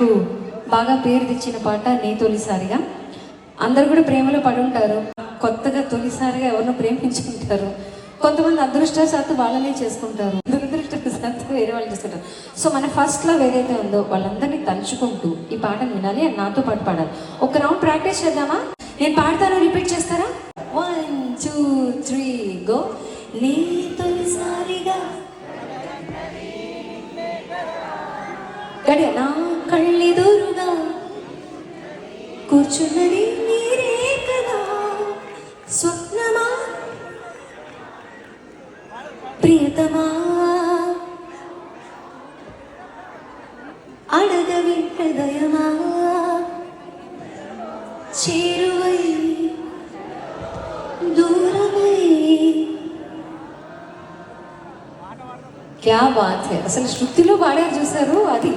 నాకు బాగా పేరు తెచ్చిన పాట నీ తొలిసారిగా. అందరు కూడా ప్రేమలో పడి ఉంటారు, కొత్తగా తొలిసారిగా ఎవరినో ప్రేమించుకుంటారు. కొంతమంది అదృష్టవశాత్తు వాళ్ళనే చేసుకుంటారు, దురదృష్టవశాత్తు వేరే వాళ్ళు చేసుకుంటారు. సో మన ఫస్ట్ లవ్ ఏదైతే ఉందో వాళ్ళందరినీ తలుచుకుంటూ ఈ పాటను వినాలి అండ్ నాతో పాటు పాడాలి. ఒక రౌండ్ ప్రాక్టీస్ చేద్దామా? నేను పాడతాను, రిపీట్ చేస్తారా? 1 2 3 గో. నీ తొలిసారిగా గడియ నా కళ్ళెదురుగా కూర్చున్నది నీరే కదా, స్వప్నమా ప్రియతమా అడగవి హృదయమా, చేరువై దూరమై. క్యా బాత్ హై! అసలు శృతిలో పాడారు చూసారు, అది